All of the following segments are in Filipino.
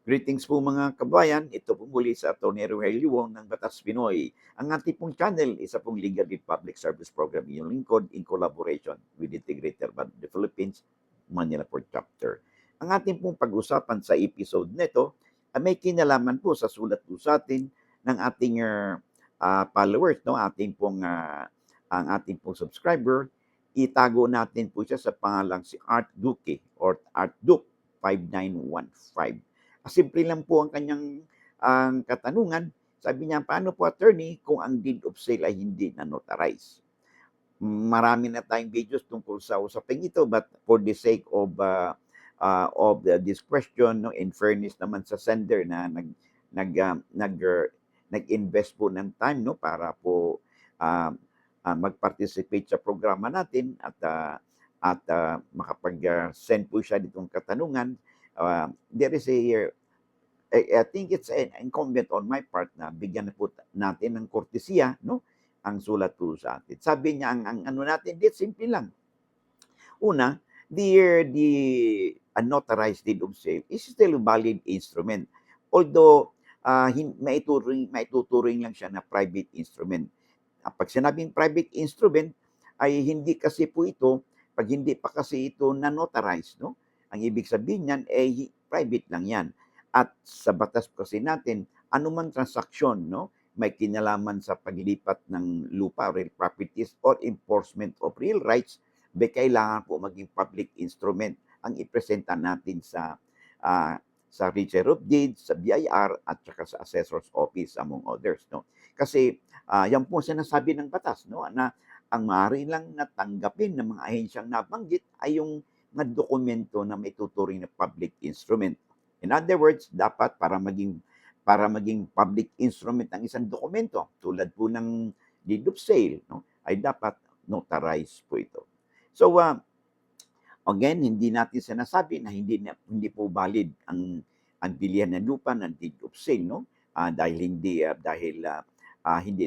Greetings po mga kabayan, ito po muli sa Atty. Rogelio Wong ng Batas Pinoy. Ang ating pong channel, isa pong Legal Aid Public Service Program, yung lingkod in collaboration with Integrated Bank of the Philippines, Manila Port Chapter. Ang ating pong pag-usapan sa episode nito ay may kinalaman po sa sulat po sa atin ng ating followers, no? Ang ating pong subscriber. Itago natin po siya sa pangalang si Art Duque or Art Duke 5915. Simple lang po ang kanyang katanungan. Sabi niya, paano po attorney kung ang deed of sale ay hindi na-notarize? Marami na tayong videos tungkol sa usaping ito, but for the sake of this question, no, in fairness naman sa sender na nag, uh, nag, uh, nag-invest po ng time, no, para po mag-participate sa programa natin at makapag-send po siya ditong katanungan. There is I think it's an incumbent on my part na bigyan na po natin ng kortesiya, no? Ang sulat po sa atin. Sabi niya, ang ano natin, di simple lang. Una, the unauthorized deed of sale is still a valid instrument. Although, maituturing lang siya na private instrument. Pag sinabing private instrument, ay hindi kasi po ito, pag hindi pa kasi ito na-notarize, no? Ang ibig sabihin niyan, private lang yan. At sa batas kasi natin, anumang transaksyon, no, may kinalaman sa paglipat ng lupa, real properties, or enforcement of real rights, kailangan po maging public instrument ang ipresenta natin sa Register of Deeds, sa BIR, at saka sa Assessor's Office, among others. No? Kasi yan po sinasabi ng batas, no, na ang maaari lang natanggapin ng mga ahensyang nabanggit ay yung mga dokumento na may tuturing na public instrument. In other words, dapat para maging public instrument ang isang dokumento, tulad po ng deed of sale, no, ay dapat notarized po ito. So, again, hindi natin sinasabi na hindi po valid ang bilihan ng lupa ng deed of sale, no? Dahil hindi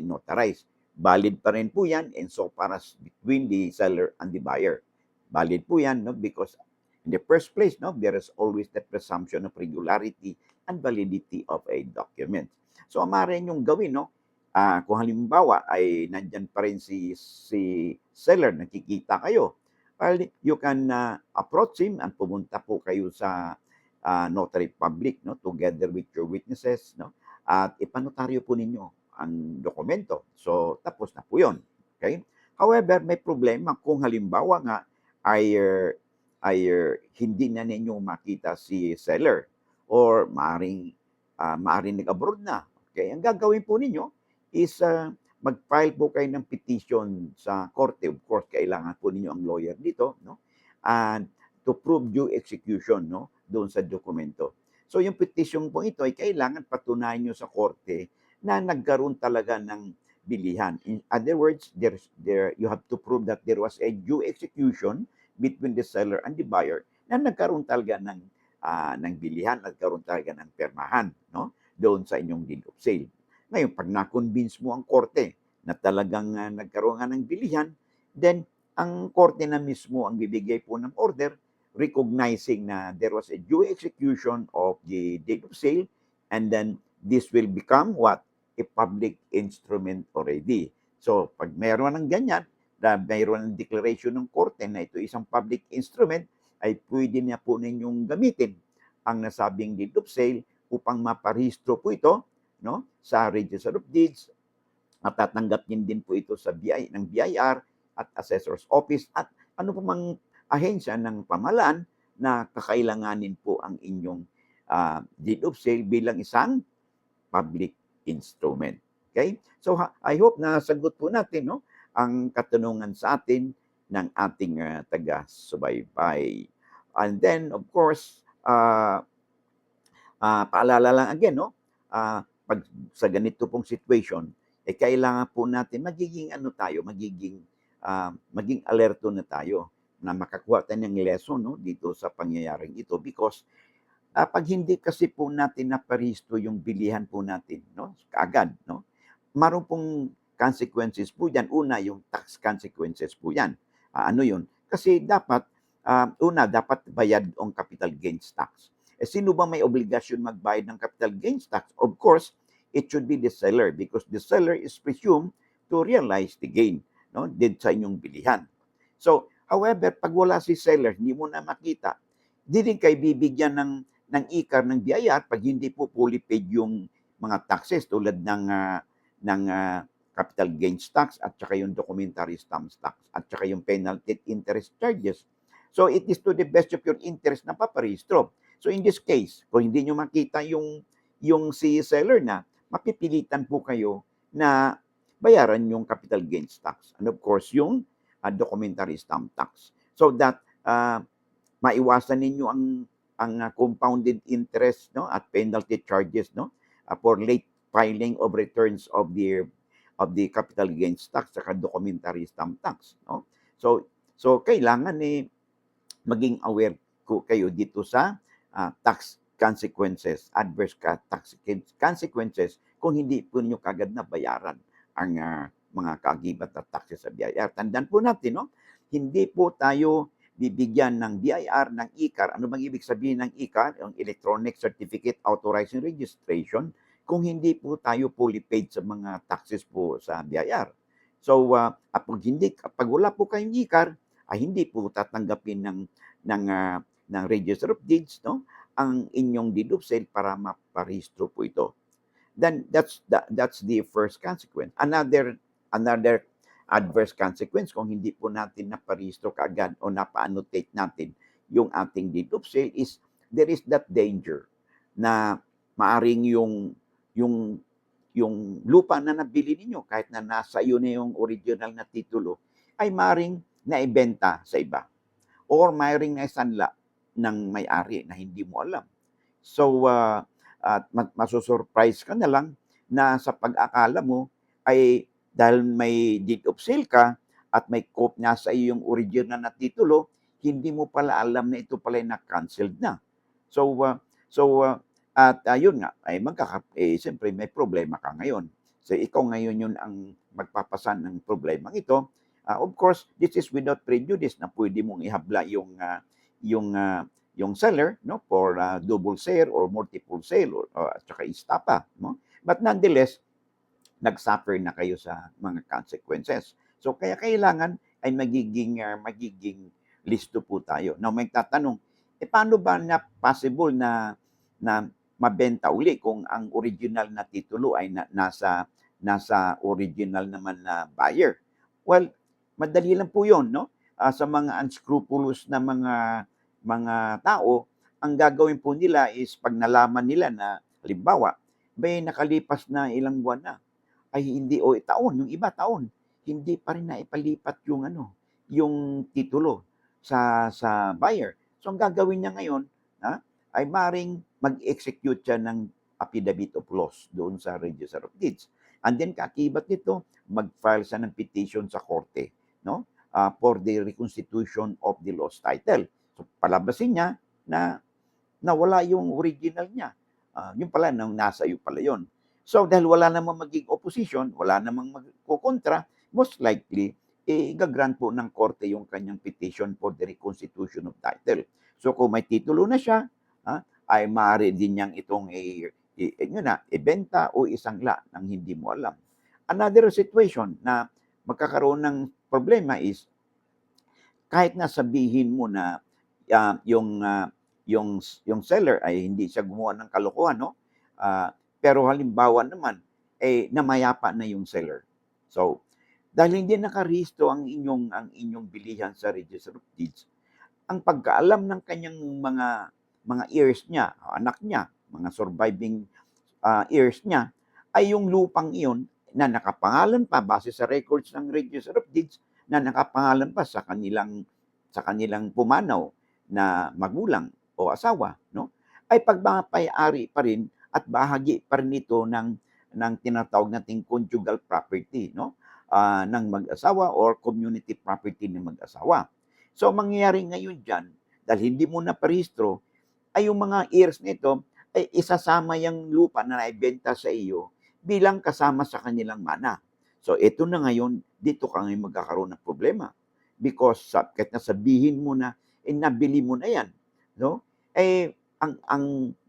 notarized. Valid pa rin po 'yan and so far as between the seller and the buyer. Valid po 'yan, no, because in the first place, no, there is always the presumption of regularity and validity of a document. So, maaari niyong gawin, no, kung halimbawa ay nandyan pa rin si seller, nakikita kayo, well, you can approach him and pumunta po kayo sa notary public, no, together with your witnesses, no, at ipanotaryo po ninyo ang dokumento. So, tapos na po yun. Okay? However, may problema kung halimbawa nga ay hindi na ninyo makita si seller or maaring nag-abroad na. Okay? Ang gagawin po ninyo is mag-file po kayo ng petition sa korte. Of course, kailangan po ninyo ang lawyer dito, no? And to prove due execution, no, doon sa dokumento. So yung petition po ito ay kailangan patunayan nyo sa korte na nagkaroon talaga ng bilihan. In other words, you have to prove that there was a due execution between the seller and the buyer na nagkaroon talaga ng bilihan, nagkaroon talaga ng permahan, no, doon sa inyong deed of sale. Ngayon, pag na-convince mo ang korte na talagang nagkaroon nga ng bilihan, then ang korte na mismo ang bibigay po ng order recognizing na there was a due execution of the deed of sale, and then this will become what? A public instrument already. So, pag mayroon ng ganyan, na mayroon ng declaration ng korte na ito isang public instrument, ay pwede na po ninyong gamitin ang nasabing deed of sale upang maparehistro po ito, no, sa Register of Deeds, at tatanggapin din po ito sa ng BIR at Assessor's Office at ano pa mang ahensya ng pamahalaan na kakailanganin po ang inyong deed of sale bilang isang public instrument. Okay? So I hope na sagot po natin, no, ang katanungan sa atin ng ating taga-subaybay. And then of course, paalala lang again, no, pag sa ganito pong situation, kailangan po natin maging alerto na tayo na makakuha tayo ng lesson, no, dito sa pangyayaring ito because pag hindi kasi po natin naparehistro yung bilihan po natin, no, kaagad, no, maroon pong consequences po diyan. Una, yung tax consequences po yan. Ano yun? Kasi dapat, una, dapat bayad ang capital gains tax. sino ba may obligasyon magbayad ng capital gains tax? Of course, it should be the seller because the seller is presumed to realize the gain, no, din sa inyong bilihan. So, however, pag wala si seller, hindi mo na makita, di din kayo bibigyan ng ICAR ng BIR pag hindi po fully paid yung mga taxes tulad ng capital gains tax at saka yung documentary stamps tax at saka yung penalty interest charges. So it is to the best of your interest na paparehistro. So in this case, kung hindi nyo makita yung si seller na, mapipilitan po kayo na bayaran yung capital gains tax. And of course, yung documentary stamp tax. So that maiwasan ninyo ang compounded interest, no, at penalty charges, no, for late filing of returns of the capital gains tax at documentary stamp tax, no. So kailangan maging aware kayo dito sa tax consequences, adverse tax consequences kung hindi po niyo kagad na bayaran ang mga kaagibat at taxes sa BIR. Tandaan po natin, no, hindi po tayo bibigyan ng BIR, ng ICAR. Ano bang ibig sabihin ng ICAR? Yung Electronic Certificate Authorizing Registration, kung hindi po tayo fully paid sa mga taxes po sa BIR. So, pag wala po kayong ICAR, ay hindi po tatanggapin ng Register of Deeds, no, ang inyong deed of sale para maparehistro po ito. Then that's the first consequence. Another adverse consequence kung hindi po natin naparehistro kaagad o napa-annotate natin yung ating deed of sale is there is that danger na maaring yung lupa na nabili ninyo kahit na nasa iyo na yung original na titulo ay maaring naibenta sa iba or maaring naisanla ng may-ari na hindi mo alam. So, masusurprise ka na lang na sa pag-akala mo ay dahil may deed of sale ka at may nasa iyo yung original na titulo, hindi mo pala alam na ito pala na-canceled na. Yun nga, ay siyempre may problema ka ngayon. So, ikaw ngayon yun ang magpapasan ng problemang ito. Of course, this is without prejudice na pwede mong ihabla yung seller, no, for double sale or multiple sale at saka istapa, no? But nonetheless, nag-suffer na kayo sa mga consequences. So kaya kailangan ay magiging listo po tayo. Now may tatanong, paano ba na possible na mabenta uli kung ang original na titulo ay nasa original naman na buyer? Well, madali lang po 'yon, no? Sa mga unscrupulous na mga tao, ang gagawin po nila is pag nalaman nila na halimbawa, may nakalipas na ilang buwan na, ay hindi o taon, yung iba taon, hindi pa rin naipalipat yung titulo sa buyer. So ang gagawin niya ngayon, ay maring mag-execute siya ng affidavit of loss doon sa Register of Deeds. And then kaakibat nito, mag-file siya ng petition sa korte, no? For the reconstitution of the lost title. So palabasin niya na wala yung original niya. Yung pala, nasa iyo pala yun. So dahil wala namang maging opposition, wala namang magkukontra, most likely, gagrant po ng korte yung kanyang petition for the reconstitution of title. So kung may titulo na siya, ay maaari din niyang itong ibenta o isangla ng hindi mo alam. Another situation na magkakaroon ng problema is kahit na sabihin mo na yung seller ay hindi siya gumawa ng kalokohan, no? Pero halimbawa naman, namayapa na yung seller. So, dahil hindi nakarehistro ang inyong bilihan sa Register of Deeds, ang pagkaalam ng kanyang mga heirs niya, anak niya, mga surviving heirs niya, ay yung lupang iyon na nakapangalan pa base sa records ng Register of Deeds na nakapangalan pa sa kanilang pumanaw na magulang o asawa, no? Ay pagmapay-ari pa rin at bahagi pa rin ito ng tinatawag nating conjugal property, no? Ng mag-asawa or community property ng mag-asawa. So mangyayari ngayon diyan dahil hindi mo na parehistro ay yung mga heirs nito ay isasama yung lupa na naibenta sa iyo bilang kasama sa kanilang mana. So ito na ngayon, dito ka ngayon magkakaroon ng problema because kahit na sabihin mo na nabili mo na yan, no?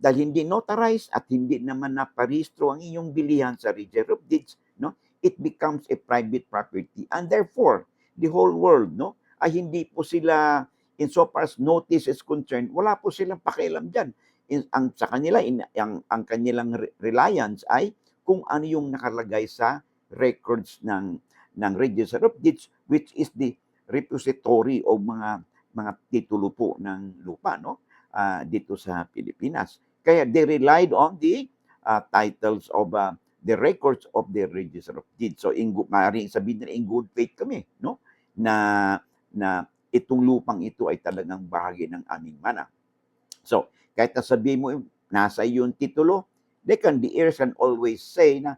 dahil hindi notarized at hindi naman naparehistro ang inyong bilihan sa Register of Deeds, no, it becomes a private property, and therefore the whole world, no, ay hindi po sila, in so far as notice is concerned, wala po silang pakialam diyan. Ang sa kanila, ang kanilang reliance ay kung ano yung nakalagay sa records ng Register of Deeds, which is the repository o mga titulo po ng lupa, no, dito sa Pilipinas. Kaya they relied on the titles of the records of the Register of Deeds. So maaaring sabihin na in good faith kami, no, na itong lupang ito ay talagang bahagi ng aming mana. So kahit na sabihin mo nasa iyo yung titulo, the heirs can always say na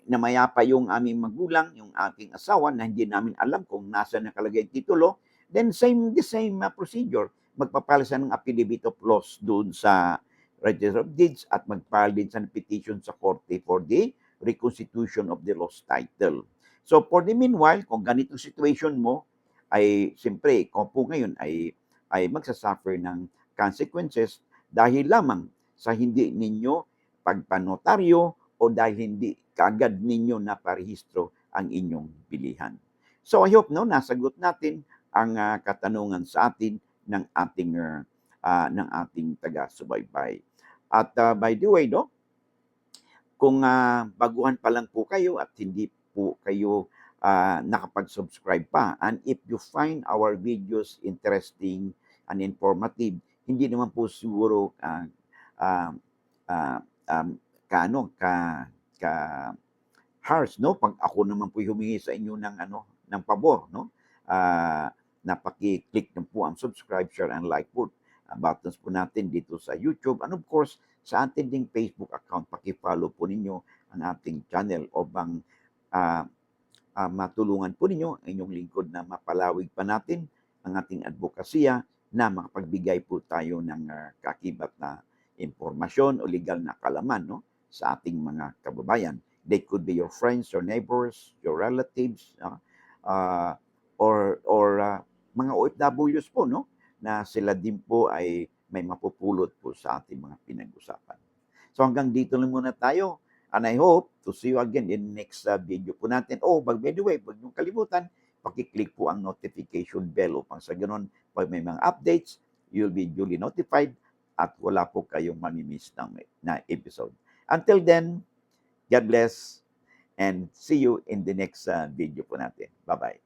namayapa yung aming magulang, yung aking asawa, na hindi namin alam kung nasa nakalagay yung titulo, then the same procedure. Magpapala siya ng affidavit of loss doon sa Register of Deeds at magpile din sa petition sa korte for the reconstitution of the lost title. So for the meanwhile, kung ganitong situation mo, ay siyempre, kung po ngayon ay magsasuffer ng consequences dahil lamang sa hindi ninyo pagpanotaryo o dahil hindi kaagad ninyo naparehistro ang inyong bilihan. So I hope, no, nasagot natin ang katanungan sa atin ng ating taga-subaybay. At by the way, no, kung baguhan pa lang po kayo at hindi po kayo nakapag-subscribe pa, and if you find our videos interesting and informative, hindi naman po siguro ka harsh, no, pag ako naman po humingi sa inyo ng pabor, no, na paki-click na po ang subscribe, share, and like po buttons po natin dito sa YouTube, and of course sa ating ding Facebook account, paki-follow po ninyo ang ating channel upang matulungan po ninyo ang inyong lingkod na mapalawig pa natin ang ating advokasya na makapagbigay po tayo ng kakibat na impormasyon o legal na kalaman, no, sa ating mga kababayan. They could be your friends, your neighbors, your relatives, or mga OFWs po, no, na sila din po ay may mapupulot po sa ating mga pinag-usapan. So hanggang dito lang muna tayo, and I hope to see you again in next video po natin. By the way, huwag niyong kalimutan, pakiclick po ang notification bell upang sa ganun, pag may mga updates, you'll be duly notified at wala po kayong mamimiss na episode. Until then, God bless and see you in the next video po natin. Bye-bye.